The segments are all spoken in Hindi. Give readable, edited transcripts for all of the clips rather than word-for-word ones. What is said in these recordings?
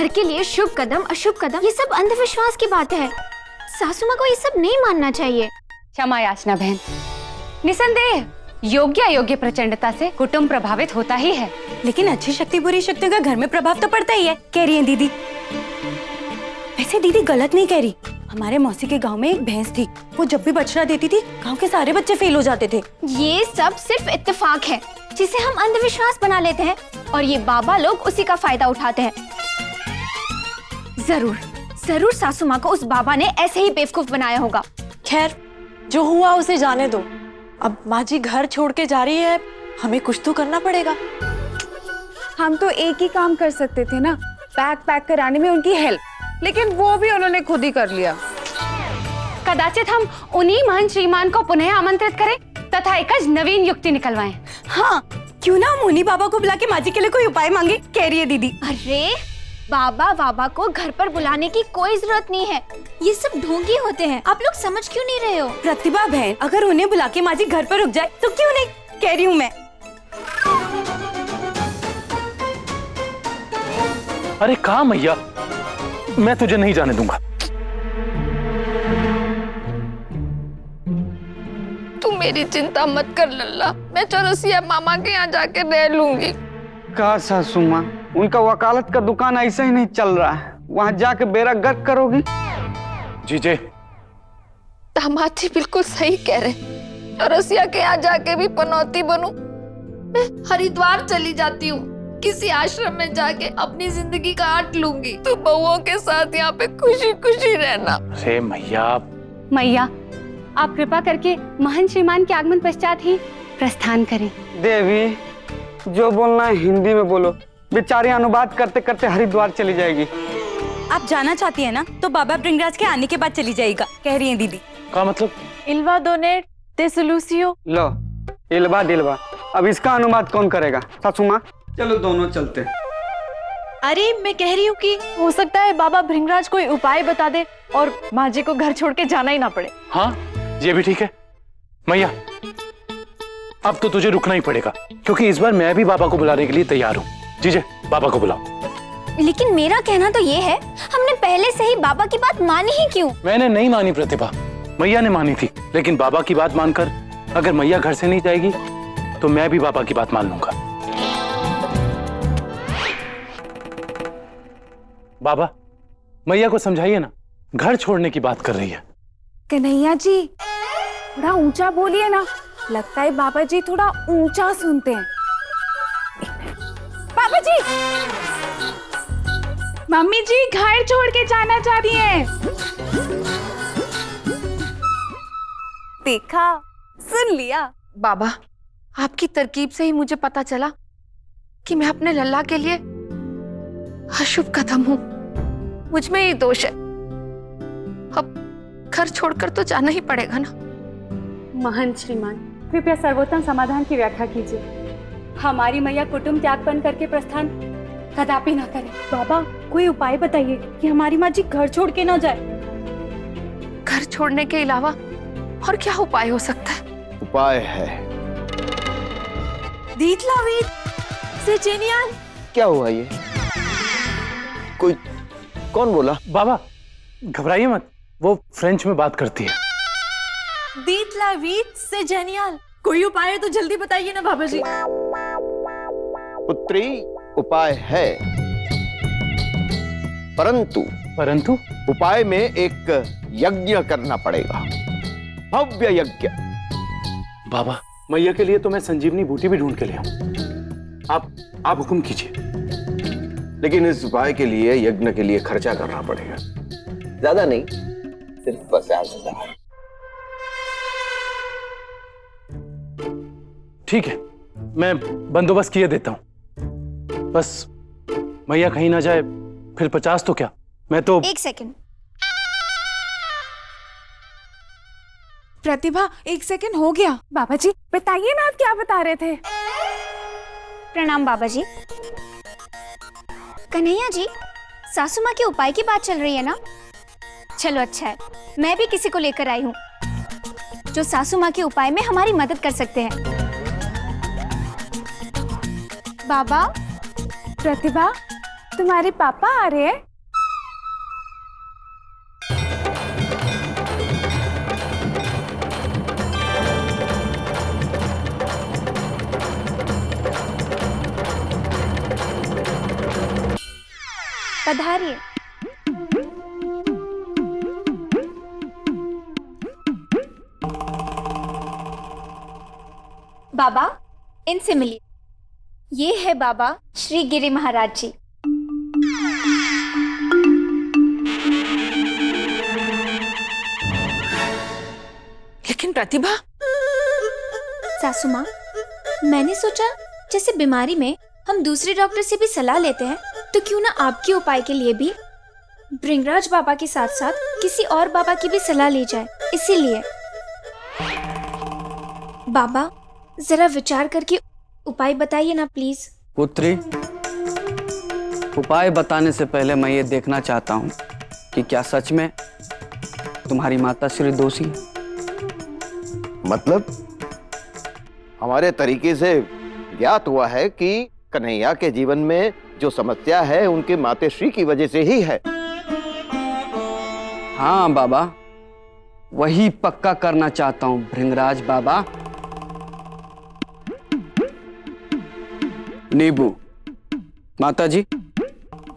घर के लिए शुभ कदम अशुभ कदम ये सब अंधविश्वास की बात है। सासू माँ को ये सब नहीं मानना चाहिए। क्षमा याचना बहन। निसंदेह योग्य अयोग्य प्रचंडता से कुटुंब प्रभावित होता ही है, लेकिन अच्छी शक्ति बुरी शक्तियों का घर में प्रभाव तो पड़ता ही है, कह रही है दीदी। वैसे दीदी गलत नहीं कह रही। हमारे मौसी के गांव में एक भैंस थी, वो जब भी बछड़ा देती थी गांव के सारे बच्चे फेल हो जाते थे। ये सब सिर्फ इत्तेफाक है जिसे हम अंधविश्वास बना लेते हैं और ये बाबा लोग उसी का फायदा उठाते हैं। जरूर जरूर सासू माँ को उस बाबा ने ऐसे ही बेवकूफ बनाया होगा। खैर जो हुआ उसे जाने दो। अब माँ जी घर छोड़ के जा रही है, हमें कुछ तो करना पड़ेगा। हम तो एक ही काम कर सकते थे ना, बैग पैक कराने में उनकी हेल्प, लेकिन वो भी उन्होंने खुद ही कर लिया। कदाचित हम उन्हीं महान श्रीमान को पुनः आमंत्रित करें तथा एक नवीन युक्ति निकलवाएं। हाँ, क्यों ना हम उन्हीं बाबा को बुला के माँ जी के लिए कोई उपाय मांगे, कह रही है दीदी। अरे बाबा को घर पर बुलाने की कोई जरूरत नहीं है, ये सब ढोंगी होते हैं। आप लोग समझ क्यों नहीं रहे हो? प्रतिभा बहन, अगर उन्हें बुला के माँ जी घर पर रुक जाए तो क्यों नहीं, कह रही हूँ मैं। अरे कहाँ मैया, मैं तुझे नहीं जाने दूंगा। तू मेरी चिंता मत कर लल्ला, मैं चौरसिया मामा के यहाँ जाके रह लूंगी। कहा सासू माँ, उनका वकालत का दुकान ऐसा ही नहीं चल रहा है, वहाँ जाके बेड़ा गर्क करोगी। जीजे दामाद जी बिल्कुल सही कह रहे, चौरसिया के यहाँ जाके भी पनौती बनूं। मैं हरिद्वार चली जाती हूँ, किसी आश्रम में जाके अपनी जिंदगी काट लूंगी। तू बहुओं के साथ यहाँ पे खुशी खुशी रहना। अरे मैया आप कृपा करके महान श्रीमान के आगमन पश्चात ही प्रस्थान करें। देवी जो बोलना है हिंदी में बोलो, बेचारी अनुवाद करते करते हरिद्वार चली जाएगी। आप जाना चाहती है ना तो बाबा भृंगराज के आने के बाद चली जाएगा, कह रही है दीदी। का मतलब? इल्वा दोनेट दे सलूसियो। लो इल्वा डिल्वा, अब इसका अनुवाद कौन करेगा? सासू माँ चलो दोनों चलते। अरे मैं कह रही हूँ कि हो सकता है बाबा भृंगराज कोई उपाय बता दे और माँ जी को घर छोड़ के जाना ही ना पड़े। हाँ ये भी ठीक है मैया, अब तो तुझे रुकना ही पड़ेगा क्योंकि इस बार मैं भी बाबा को बुलाने के लिए तैयार हूँ। जीजे बाबा को बुलाओ। लेकिन मेरा कहना तो ये है, हमने पहले से ही बाबा की बात मानी ही क्यों? मैंने नहीं मानी प्रतिभा, मैया ने मानी थी, लेकिन बाबा की बात मानकर अगर मैया घर से नहीं जाएगी तो मैं भी बाबा की बात मान लूंगा। बाबा मैया को समझाइए ना, घर छोड़ने की बात कर रही है। कन्हैया जी थोड़ा ऊंचा बोलिए ना, लगता है बाबा जी थोड़ा ऊंचा सुनते हैं। बाबा जी, मम्मी जी घर छोड़ के जाना चाह रही हैं। देखा, सुन लिया। बाबा आपकी तरकीब से ही मुझे पता चला कि मैं अपने लल्ला के लिए अशुभ कदम हूँ। मुझ में ही दोष है, अब घर छोड़कर तो जाना ही पड़ेगा ना। महान श्रीमान कृपया सर्वोत्तम समाधान की व्याख्या कीजिए। हमारी मैया कुटुंब त्यागपन करके प्रस्थान कदापि ना करे। बाबा कोई उपाय बताइए कि हमारी माँ जी घर छोड़ के ना जाए। घर छोड़ने के अलावा और क्या उपाय हो सकता है? उपाय है। क्या हुआ ये? कोई कौन बोला? बाबा घबराइए मत, वो फ्रेंच में बात करती है। से जेनियल, कोई उपाय है तो जल्दी बताइए ना बाबा जी। पुत्री उपाय है, परंतु उपाय में एक यज्ञ करना पड़ेगा, भव्य यज्ञ। बाबा मैया के लिए तो मैं संजीवनी बूटी भी ढूंढ के ले आऊं, आप हुक्म कीजिए। लेकिन इस उपाय के लिए, यज्ञ के लिए खर्चा करना पड़ेगा, ज्यादा नहीं, सिर्फ 50,000। ठीक है, मैं बंदोबस्त किए देता हूं, बस मैया कहीं ना जाए, फिर 50 तो क्या, मैं तो। एक सेकंड प्रतिभा, 1 सेकंड हो गया। बाबा जी बताइए ना, आप क्या बता रहे थे? प्रणाम बाबा जी। कन्हैया जी, सासू माँ के उपाय की बात चल रही है ना? चलो अच्छा है, मैं भी किसी को लेकर आई हूँ जो सासू माँ के उपाय में हमारी मदद कर सकते हैं। बाबा, प्रतिभा तुम्हारे पापा आ रहे हैं? पधारिए। बाबा, इनसे मिलिए। ये है बाबा श्री गिरी महाराज जी। लेकिन प्रतिभा, सासू माँ, मैंने सोचा जैसे बीमारी में हम दूसरे डॉक्टर से भी सलाह लेते हैं, तो क्यों ना आपके उपाय के लिए भी भृंगराज बाबा के साथ साथ किसी और बाबा की भी सलाह ली जाए। इसीलिए बाबा, जरा विचार करके उपाय बताइए ना प्लीज। पुत्री, उपाय बताने से पहले मैं ये देखना चाहता हूँ कि क्या सच में तुम्हारी माता श्री दोषी है? मतलब हमारे तरीके से ज्ञात हुआ है कि कन्हैया के जीवन में जो समस्या है उनके मातेश्री की वजह से ही है। हाँ बाबा, वही पक्का करना चाहता हूँ भृंगराज बाबा। नींबू, माताजी,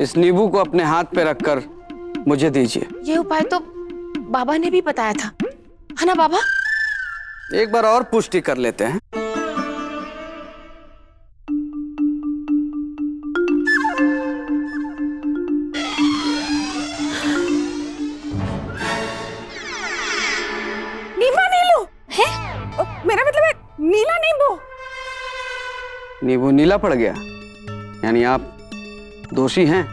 इस नींबू को अपने हाथ पे रखकर मुझे दीजिए। ये उपाय तो बाबा ने भी बताया था, है ना बाबा? एक बार और पुष्टि कर लेते हैं। नींबू नीलू है? मेरा मतलब है नीला नींबू। नींबू नीला पड़ गया, यानी आप दोषी हैं।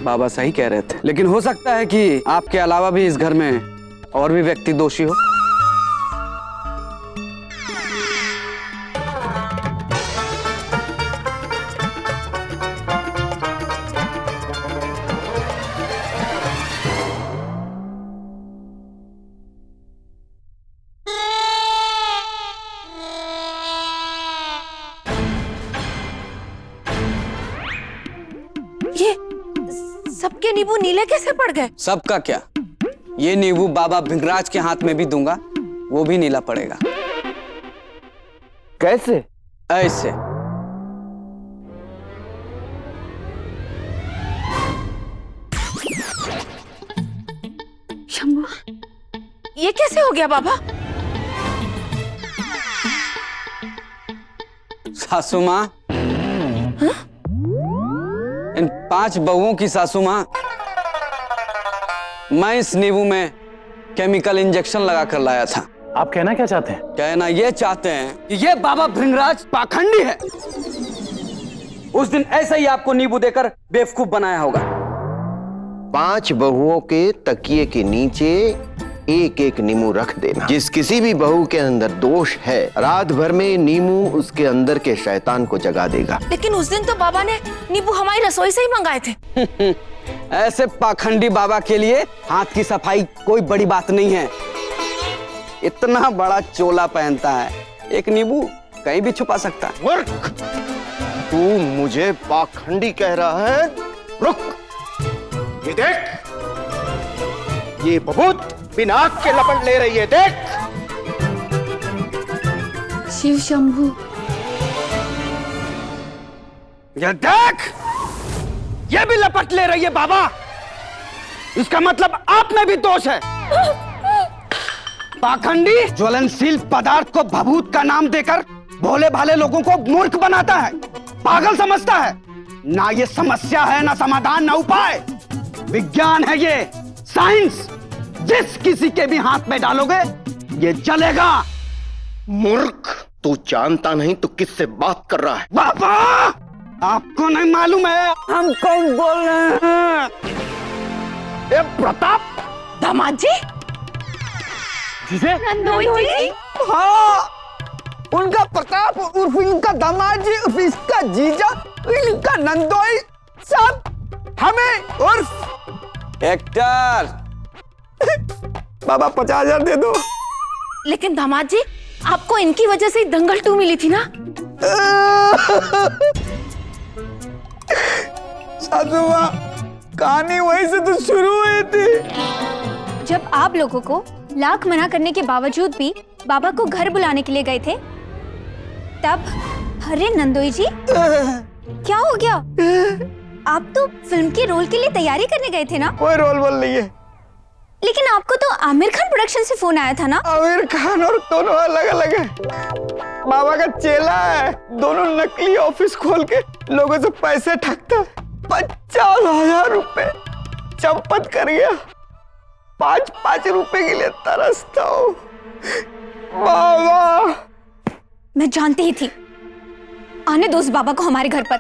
बाबा सही कह रहे थे, लेकिन हो सकता है कि आपके अलावा भी इस घर में और भी व्यक्ति दोषी हो। ये सबके नींबू नीले कैसे पड़ गए? सबका क्या, ये नींबू बाबा भृंगराज के हाथ में भी दूंगा, वो भी नीला पड़ेगा। कैसे? ऐसे। शंभू, ये कैसे हो गया बाबा? सासू माँ, इन 5 बहुओं की सासू माँ, मैं इस नींबू में केमिकल इंजेक्शन लगा कर लाया था। आप कहना क्या चाहते हैं? कहना ये चाहते हैं कि ये बाबा भृंगराज पाखंडी है। उस दिन ऐसे ही आपको नींबू देकर बेवकूफ बनाया होगा। 5 बहुओं के तकिए के नीचे एक एक नींबू रख देना। जिस किसी भी बहू के अंदर दोष है, रात भर में नींबू उसके अंदर के शैतान को जगा देगा। लेकिन उस दिन तो बाबा ने नींबू हमारी रसोई से ही मंगाए थे। ऐसे पाखंडी बाबा के लिए हाथ की सफाई कोई बड़ी बात नहीं है। इतना बड़ा चोला पहनता है, एक नींबू कहीं भी छुपा सकता है। मूर्ख! तू मुझे पाखंडी कह रहा है? रुक! ये देख, ये बबूत बिना आग के लपट ले रही है, देख। शिव शंभू, ये देख, ये भी लपट ले रही है बाबा। इसका मतलब आप में भी दोष है। पाखंडी ज्वलनशील पदार्थ को भभूत का नाम देकर भोले भाले लोगों को मूर्ख बनाता है, पागल समझता है। ना ये समस्या है, ना समाधान, ना उपाय। विज्ञान है ये, साइंस। जिस किसी के भी हाथ में डालोगे ये चलेगा। मूर्ख! तू जानता नहीं तो किससे बात कर रहा है? बाबा, आपको नहीं मालूम है हम कौन बोल रहे हैं? ए प्रताप! दामाद जी, नंदोई जी, हाँ, उनका प्रताप उर्फ इनका दामाद जी उर्फ इसका जीजा इनका नंदोई, सब हमें उर्फ एक्टर। बाबा 50,000 दे दो। लेकिन दामाद जी, आपको इनकी वजह से ही दंगल 2 मिली थी ना? सासू माँ, कहानी वहीं से तो शुरू हुई थी। जब आप लोगों को लाख मना करने के बावजूद भी बाबा को घर बुलाने के लिए गए थे, तब अरे नंदोई जी, क्या हो गया? आप तो फिल्म के रोल के लिए तैयारी करने गए थे ना? कोई रोल बोल नहीं है। लेकिन आपको तो आमिर खान प्रोडक्शन से फोन आया था ना? आमिर खान और दोनों अलग अलग है। बाबा का चेला है, दोनों नकली ऑफिस खोल के लोगों से पैसे ठगता है। 50,000 रुपए चंपत कर गया। 5-5 रुपए के लिए तरसता हूँ बाबा। मैं जानती ही थी। आने दो उस बाबा को हमारे घर पर।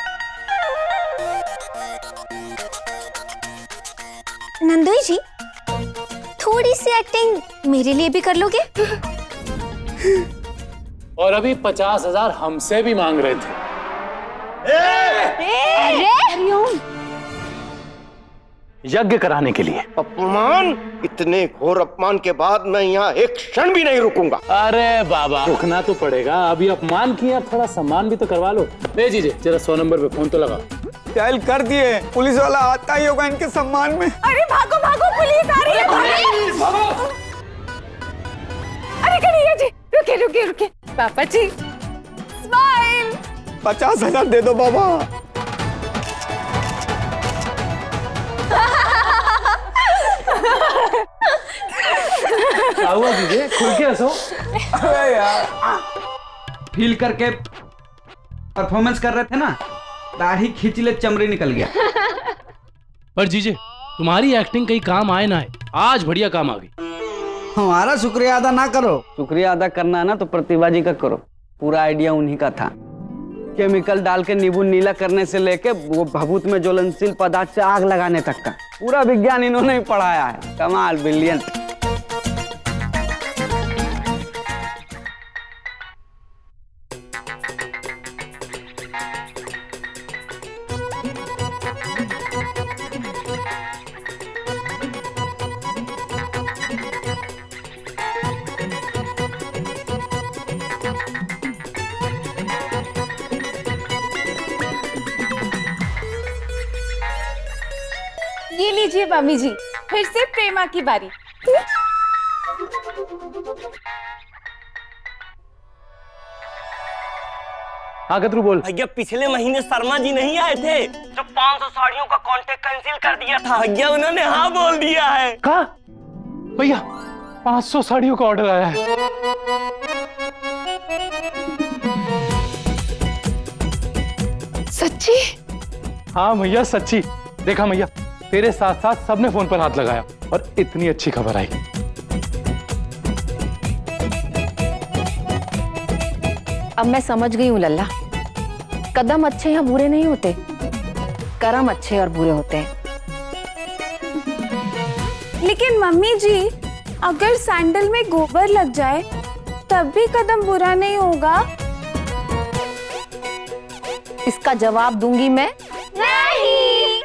नंदोई जी, थोड़ी सी एक्टिंग मेरे लिए भी कर लोगे? और अभी 50,000 हमसे भी मांग रहे थे। यज्ञ कराने के लिए। अपमान! इतने घोर अपमान के बाद मैं यहाँ एक क्षण भी नहीं रुकूंगा। अरे बाबा, रुकना तो पड़ेगा। अभी अपमान किया, थोड़ा सम्मान भी तो करवा लो। ले जीजिए, जरा 100 नंबर पे फोन तो लगा। डायल कर दिए, पुलिस वाला आता ही होगा इनके सम्मान में। अरे भागो भागो, पुलिस आ रही है। अरे कन्हैया जी, रुके रुके रुके। पापा जी, स्माइल। 50,000 दे दो बाबा। क्या हुआ दीजिए, खुल के हंसो। अरे यार, फील करके परफॉर्मेंस कर रहे थे ना, दाढ़ी खींच ले चमड़ी निकल गया। पर जीजे, तुम्हारी एक्टिंग कहीं काम आए ना आए, आज बढ़िया काम आ गई। हमारा शुक्रिया अदा ना करो। शुक्रिया अदा करना है ना तो प्रतिभा जी का करो। पूरा आइडिया उन्हीं का था। केमिकल डाल के नींबू नीला करने से लेके वो भभूत में ज्वलनशील पदार्थ से आग लगाने तक का पूरा विज्ञान इन्होंने ही पढ़ाया है। कमाल, ब्रिलियंट। ये लीजिए मामी जी, फिर से प्रेमा की बारी। हाँ गदरू बोल। भैया, पिछले महीने शर्मा जी नहीं आए थे जो 500 साड़ियों का कॉन्ट्रैक्ट कैंसिल कर दिया था। भैया, उन्होंने हाँ बोल दिया है। कहा? भैया, 500 साड़ियों का ऑर्डर आया है। सच्ची? हाँ भैया, सच्ची। देखा भैया, तेरे साथ साथ सबने फोन पर हाथ लगाया और इतनी अच्छी खबर आई। अब मैं समझ गई हूँ लल्ला, कदम अच्छे या बुरे नहीं होते, कर्म अच्छे और बुरे होते हैं। लेकिन मम्मी जी, अगर सैंडल में गोबर लग जाए तब भी कदम बुरा नहीं होगा? इसका जवाब दूंगी मैं। नहीं।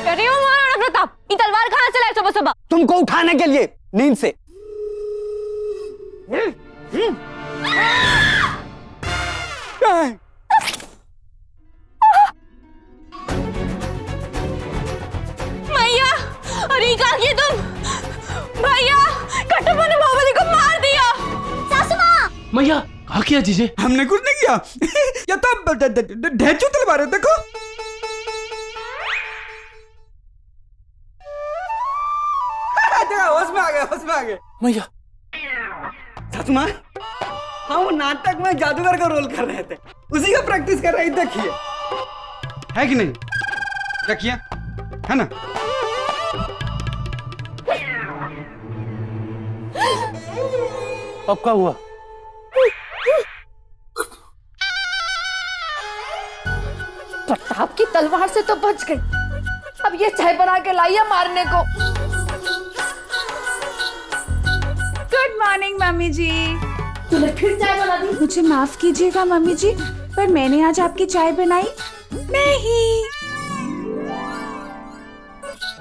अरे ओ महाराणा प्रताप, ये तलवार कहाँ से लाए सुबह सुबह? तुमको उठाने के लिए नींद से। मैया, अरे क्या किए तुम? भैया, कटप्पा ने बाहुबली को मार दिया। सासू माँ। मैया, कहा किया जीजे? हमने कुछ नहीं किया। ये तो ढेंचू तलवार है, देखो। होश में आ गए, होश में आ गए। मैया, सासू माँ, हाँ वो नाटक में जादूगर का रोल कर रहे थे, उसी का प्रैक्टिस कर रहे थे। देखिए, है कि नहीं? देखिए, है ना? अब क्या हुआ? प्रताप की तलवार से तो बच गई, अब ये चाय बना के लाई है मारने को। मम्मी जी। तूने फिर चाय बना दी? मुझे माफ कीजिएगा मम्मी जी, पर मैंने आज आपकी चाय बनाई नहीं।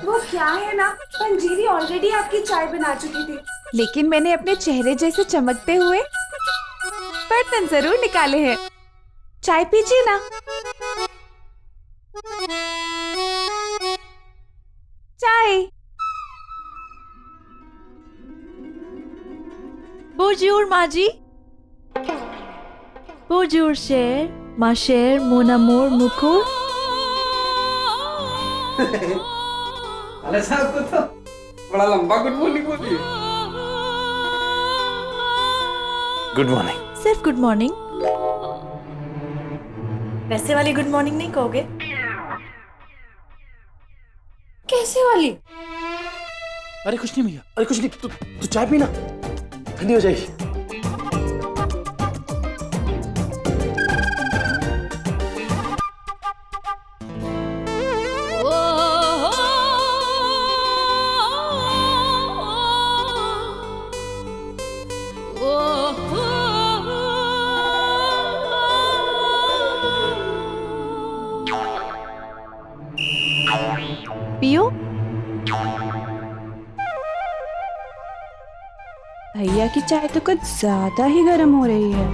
वो क्या है ना, पंजीरी ऑलरेडी आपकी चाय बना चुकी थी, लेकिन मैंने अपने चेहरे जैसे चमकते हुए बर्तन जरूर निकाले हैं। चाय पीजिए ना। चाय। Bonjour, Maji. Bonjour, cher. Ma chère, mon amour, Muko. अरे साहब को तो बड़ा लंबा गुड मॉर्निंग बोली। Good morning. सिर्फ गुड मॉर्निंग? वैसे वाली गुड मॉर्निंग नहीं कहोगे? कैसे वाली? अरे कुछ नहीं भैया, अरे कुछ नहीं, तू चाय पीना, ठंडी हो जाएगी। पियो। भैया की चाय तो कुछ ज्यादा ही गर्म हो रही है,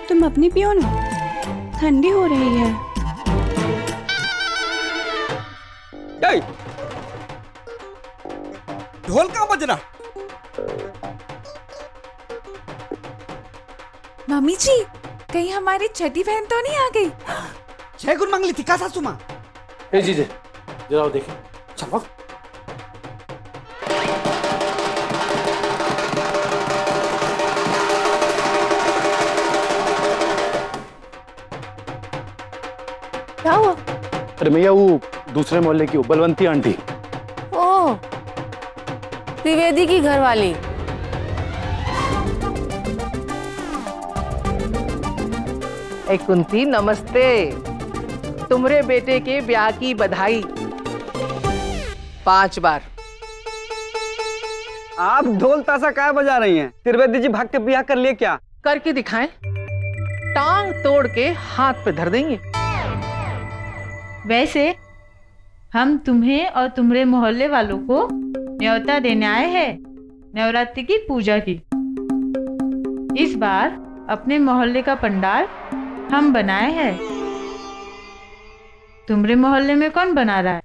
तुम अपनी पियो ना, ठंडी हो रही है। ढोल कहाँ बज रहा? मम्मी जी, कहीं हमारी छठी बहन तो नहीं आ गई? जय गुरु मंगली थी का सासू माँ? ए जीजे, जरा देखें। चलो। क्या हुआ? अरे भैया, वो दूसरे मोहल्ले की बलवंती आंटी। ओह, त्रिवेदी की घरवाली। ए कुंती, नमस्ते। तुम्हारे बेटे के ब्याह की बधाई 5 बार। आप ढोल ताशा क्या बजा रही हैं? त्रिवेदी जी भाग के ब्याह कर लिए क्या? करके दिखाएं, टांग तोड़ के हाथ पे धर देंगे। वैसे हम तुम्हें और तुम्हारे मोहल्ले वालों को न्योता देने आए हैं नवरात्रि की पूजा की। इस बार अपने मोहल्ले का पंडाल हम बनाए हैं। तुम्हारे मोहल्ले में कौन बना रहा है?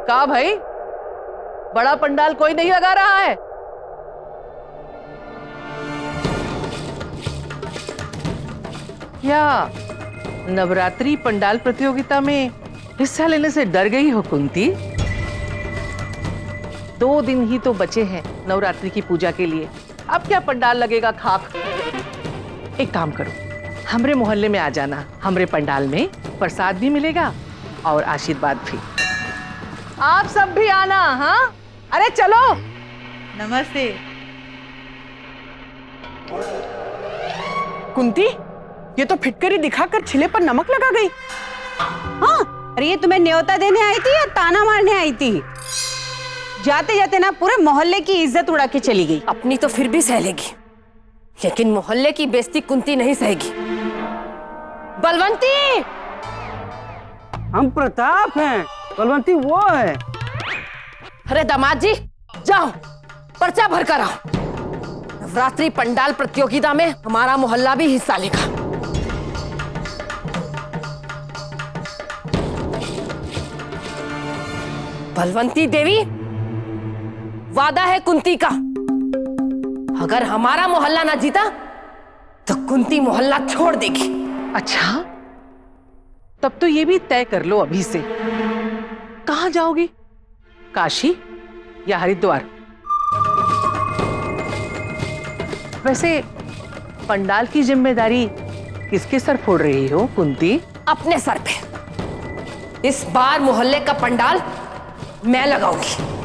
का भाई, बड़ा पंडाल कोई नहीं लगा रहा है? क्या नवरात्रि पंडाल प्रतियोगिता में हिस्सा लेने से डर गई हो कुंती? 2 दिन ही तो बचे हैं नवरात्रि की पूजा के लिए, अब क्या पंडाल लगेगा खाक। एक काम करो, हमरे मोहल्ले में आ जाना, हमरे पंडाल में प्रसाद भी मिलेगा और आशीर्वाद भी। आप सब भी आना। हाँ, अरे चलो। नमस्ते। कुंती, ये तो फिटकरी दिखाकर छिले पर नमक लगा गई। हाँ, अरे ये तुम्हें न्योता देने आई थी या ताना मारने आई थी? जाते जाते ना पूरे मोहल्ले की इज्जत उड़ा के चली गई। अपनी तो फिर भी सह लेगी, लेकिन मोहल्ले की बेइज्जती कुंती नहीं सहेगी। बलवंती! हम प्रताप हैं, बलवंती वो है। अरे दामाद जी, जाओ पर्चा भर कर आओ। नवरात्रि पंडाल प्रतियोगिता में हमारा मोहल्ला भी हिस्सा लेगा। बलवंती देवी, वादा है कुंती का, अगर हमारा मोहल्ला ना जीता तो कुंती मोहल्ला छोड़ देगी। अच्छा, तब तो ये भी तय कर लो अभी से, कहाँ जाओगी? काशी या हरिद्वार? वैसे पंडाल की जिम्मेदारी किसके सर फोड़ रही हो कुंती? अपने सर पे। इस बार मोहल्ले का पंडाल मैं लगाऊंगी।